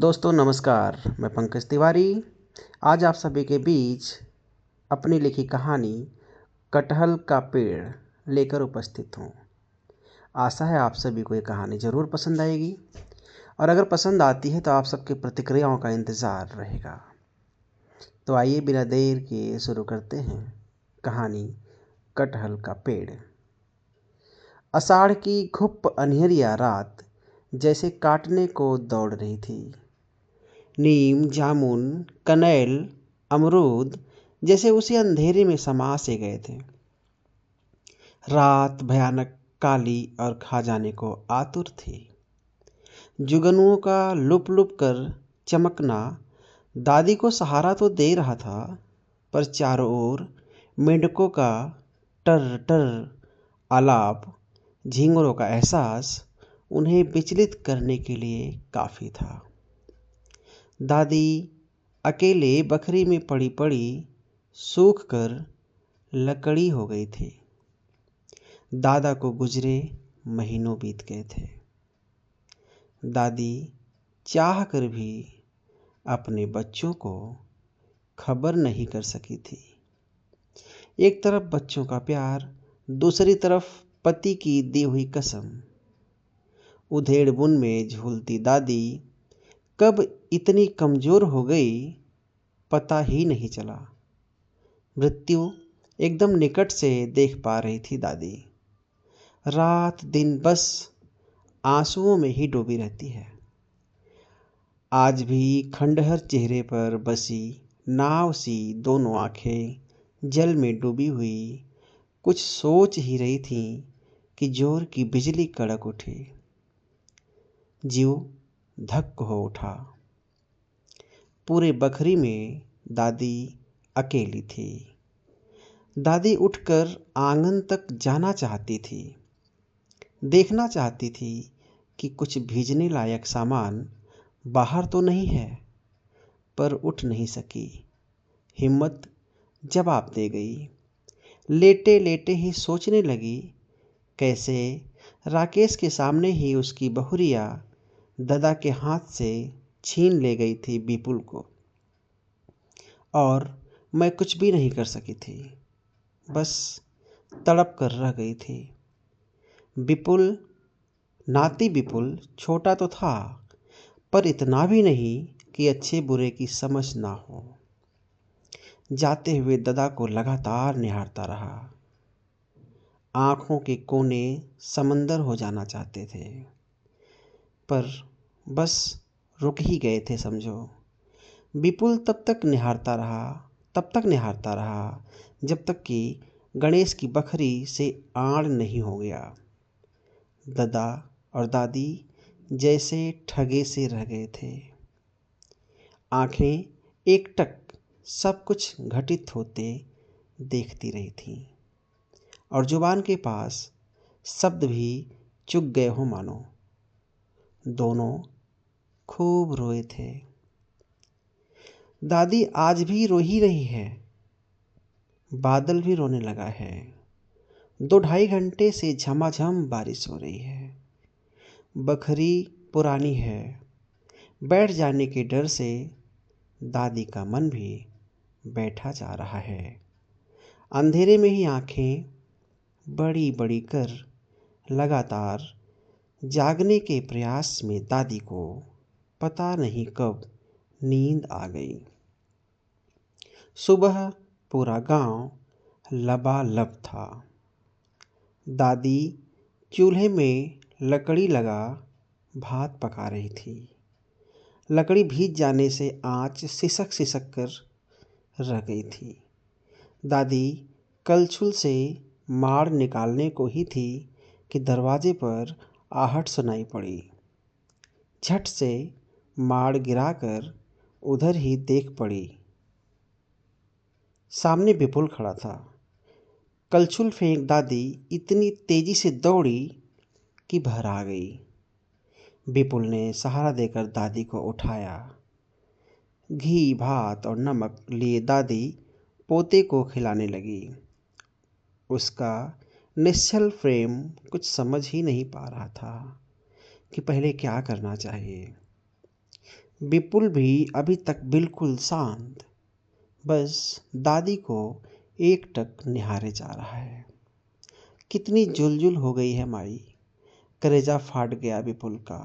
दोस्तों नमस्कार। मैं पंकज तिवारी आज आप सभी के बीच अपनी लिखी कहानी कटहल का पेड़ लेकर उपस्थित हूँ। आशा है आप सभी को ये कहानी ज़रूर पसंद आएगी और अगर पसंद आती है तो आप सबकी प्रतिक्रियाओं का इंतज़ार रहेगा। तो आइए बिना देर के शुरू करते हैं कहानी कटहल का पेड़। आषाढ़ की घुप अंधेरिया रात जैसे काटने को दौड़ रही थी। नीम, जामुन, कनेल, अमरूद जैसे उसी अंधेरे में समा से गए थे। रात भयानक काली और खा जाने को आतुर थी। जुगनुओं का लुप लुप कर चमकना दादी को सहारा तो दे रहा था, पर चारों ओर मेंढकों का टर टर आलाप, झींगुरों का एहसास उन्हें विचलित करने के लिए काफ़ी था। दादी अकेले बखरी में पड़ी पड़ी सूख कर लकड़ी हो गई थी। दादा को गुजरे महीनों बीत गए थे। दादी चाह कर भी अपने बच्चों को खबर नहीं कर सकी थी। एक तरफ बच्चों का प्यार, दूसरी तरफ पति की दी हुई कसम। उधेड़ बुन में झूलती दादी कब इतनी कमज़ोर हो गई पता ही नहीं चला। मृत्यु एकदम निकट से देख पा रही थी दादी। रात दिन बस आंसुओं में ही डूबी रहती है। आज भी खंडहर चेहरे पर बसी नाव सी दोनों आंखें जल में डूबी हुई कुछ सोच ही रही थी कि जोर की बिजली कड़क उठी। जीव धक हो उठा। पूरे बखरी में दादी अकेली थी। दादी उठकर आंगन तक जाना चाहती थी, देखना चाहती थी कि कुछ भीजने लायक सामान बाहर तो नहीं है, पर उठ नहीं सकी। हिम्मत जवाब दे गई। लेटे लेटे ही सोचने लगी कैसे राकेश के सामने ही उसकी बहुरिया दादा के हाथ से छीन ले गई थी विपुल को, और मैं कुछ भी नहीं कर सकी थी, बस तड़प कर रह गई थी। विपुल, नाती विपुल छोटा तो था, पर इतना भी नहीं कि अच्छे बुरे की समझ ना हो। जाते हुए दादा को लगातार निहारता रहा। आंखों के कोने समंदर हो जाना चाहते थे, पर बस रुक ही गए थे समझो। विपुल तब तक निहारता रहा जब तक कि गणेश की बखरी से आड़ नहीं हो गया। दादा और दादी जैसे ठगे से रह गए थे। आंखें एकटक सब कुछ घटित होते देखती रही थी, और जुबान के पास शब्द भी चुक गए हो मानो। दोनों खूब रोए थे। दादी आज भी रो ही रही है। बादल भी रोने लगा है। 2-2.5 घंटे से झमाझम बारिश हो रही है। बखरी पुरानी है। बैठ जाने के डर से दादी का मन भी बैठा जा रहा है। अंधेरे में ही आंखें बड़ी बड़ी कर लगातार जागने के प्रयास में दादी को पता नहीं कब नींद आ गई। सुबह पूरा गांव लबालब था। दादी चूल्हे में लकड़ी लगा भात पका रही थी। लकड़ी भीग जाने से आंच सिसक सिसक कर रह गई थी। दादी कलछुल से माड़ निकालने को ही थी कि दरवाजे पर आहट सुनाई पड़ी। झट से माड़ गिराकर उधर ही देख पड़ी। सामने विपुल खड़ा था। कलछुल फेंक दादी इतनी तेजी से दौड़ी कि भरा गई। विपुल ने सहारा देकर दादी को उठाया। घी, भात और नमक लिए दादी पोते को खिलाने लगी। उसका निश्चल फ्रेम कुछ समझ ही नहीं पा रहा था कि पहले क्या करना चाहिए। विपुल भी अभी तक बिल्कुल शांत, बस दादी को एकटक निहारे जा रहा है। कितनी जुलजुल हो गई है माई, कलेजा फाट गया विपुल का।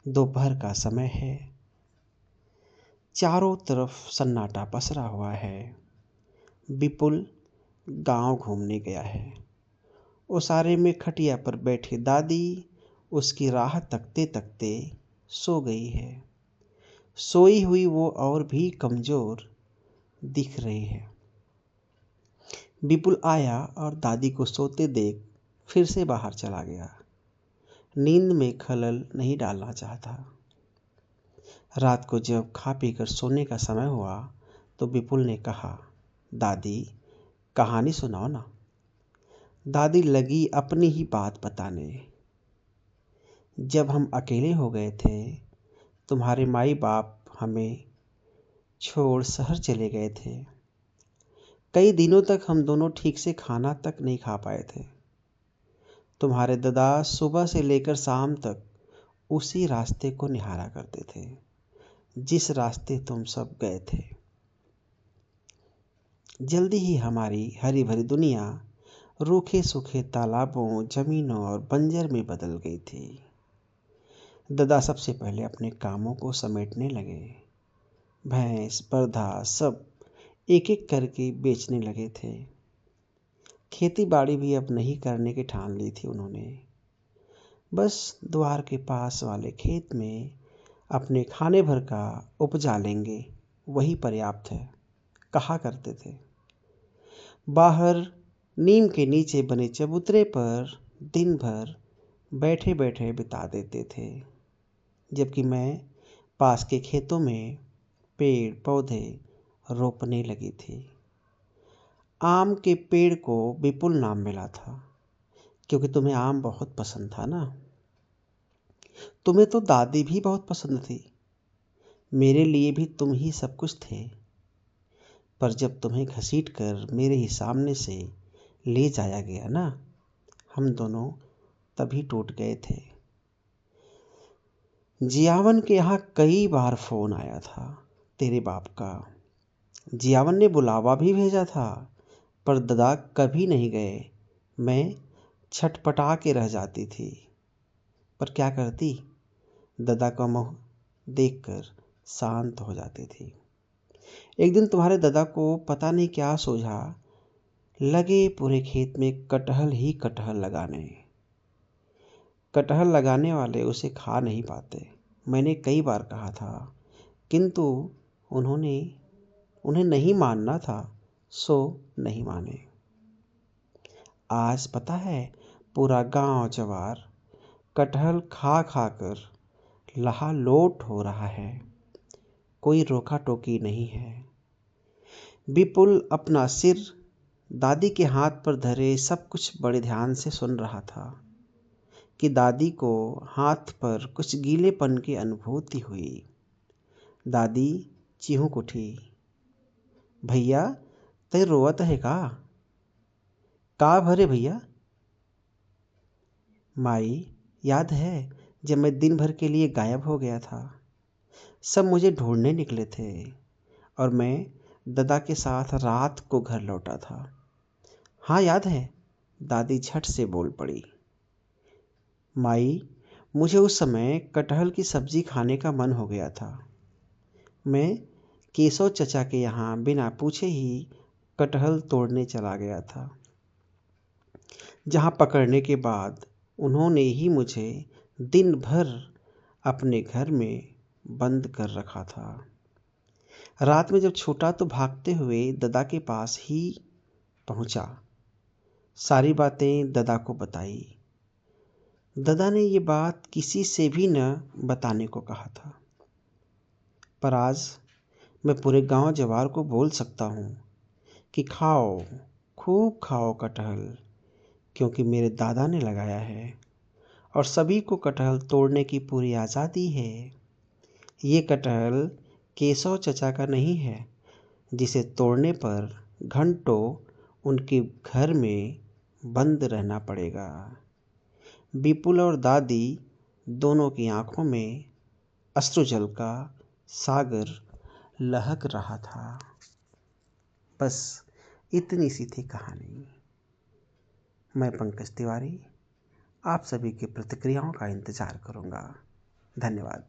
दोपहर का समय है, चारों तरफ सन्नाटा पसरा हुआ है। विपुल गांव घूमने गया है। ओसारे में खटिया पर बैठी दादी उसकी राह तकते तकते सो गई है। सोई हुई वो और भी कमजोर दिख रही है। विपुल आया और दादी को सोते देख फिर से बाहर चला गया। नींद में खलल नहीं डालना चाहता। रात को जब खा पीकर सोने का समय हुआ तो विपुल ने कहा, दादी कहानी सुनाओ ना। दादी लगी अपनी ही बात बताने। जब हम अकेले हो गए थे, तुम्हारे माई बाप हमें छोड़ शहर चले गए थे। कई दिनों तक हम दोनों ठीक से खाना तक नहीं खा पाए थे। तुम्हारे दादा सुबह से लेकर शाम तक उसी रास्ते को निहारा करते थे जिस रास्ते तुम सब गए थे। जल्दी ही हमारी हरी भरी दुनिया रूखे सूखे तालाबों, जमीनों और बंजर में बदल गई थी। दादा सबसे पहले अपने कामों को समेटने लगे। भैंस बरधा सब एक एक करके बेचने लगे थे। खेती बाड़ी भी अब नहीं करने की ठान ली थी उन्होंने। बस द्वार के पास वाले खेत में अपने खाने भर का उपजा लेंगे, वही पर्याप्त है, कहा करते थे। बाहर नीम के नीचे बने चबूतरे पर दिन भर बैठे बैठे बिता देते थे, जबकि मैं पास के खेतों में पेड़ पौधे रोपने लगी थी। आम के पेड़ को विपुल नाम मिला था, क्योंकि तुम्हें आम बहुत पसंद था ना। तुम्हें तो दादी भी बहुत पसंद थी। मेरे लिए भी तुम ही सब कुछ थे। पर जब तुम्हें घसीट कर मेरे ही सामने से ले जाया गया ना, हम दोनों तभी टूट गए थे। जियावन के यहाँ कई बार फोन आया था तेरे बाप का। जियावन ने बुलावा भी भेजा था, पर दादा कभी नहीं गए। मैं छटपटा के रह जाती थी, पर क्या करती, दादा का मुंह देखकर शांत हो जाती थी। एक दिन तुम्हारे दादा को पता नहीं क्या सूझा, लगे पूरे खेत में कटहल ही कटहल लगाने। कटहल लगाने वाले उसे खा नहीं पाते, मैंने कई बार कहा था, किंतु उन्हें नहीं मानना था, सो नहीं माने। आज पता है पूरा गांव जवार कटहल खा खा कर लहालोट हो रहा है। कोई रोका टोकी नहीं है। विपुल अपना सिर दादी के हाथ पर धरे सब कुछ बड़े ध्यान से सुन रहा था कि दादी को हाथ पर कुछ गीलेपन की अनुभूति हुई। दादी चिहुक उठी, भैया ते रोवत है का भरे भैया? माई, याद है जब मैं दिन भर के लिए गायब हो गया था? सब मुझे ढूंढने निकले थे और मैं दादा के साथ रात को घर लौटा था। हाँ याद है, दादी झट से बोल पड़ी। माई, मुझे उस समय कटहल की सब्जी खाने का मन हो गया था। मैं केशव चचा के यहाँ बिना पूछे ही कटहल तोड़ने चला गया था, जहाँ पकड़ने के बाद उन्होंने ही मुझे दिन भर अपने घर में बंद कर रखा था। रात में जब छूटा तो भागते हुए दादा के पास ही पहुंचा। सारी बातें दादा को बताई। दादा ने ये बात किसी से भी न बताने को कहा था, पर आज मैं पूरे गांव जवार को बोल सकता हूँ कि खाओ, खूब खाओ कटहल, क्योंकि मेरे दादा ने लगाया है और सभी को कटहल तोड़ने की पूरी आज़ादी है। ये कटहल केशव चचा का नहीं है, जिसे तोड़ने पर घंटों उनके घर में बंद रहना पड़ेगा। विपुल और दादी दोनों की आंखों में अश्रुजल का सागर लहक रहा था। बस इतनी सी थी कहानी। मैं पंकज तिवारी आप सभी की प्रतिक्रियाओं का इंतज़ार करूंगा। धन्यवाद।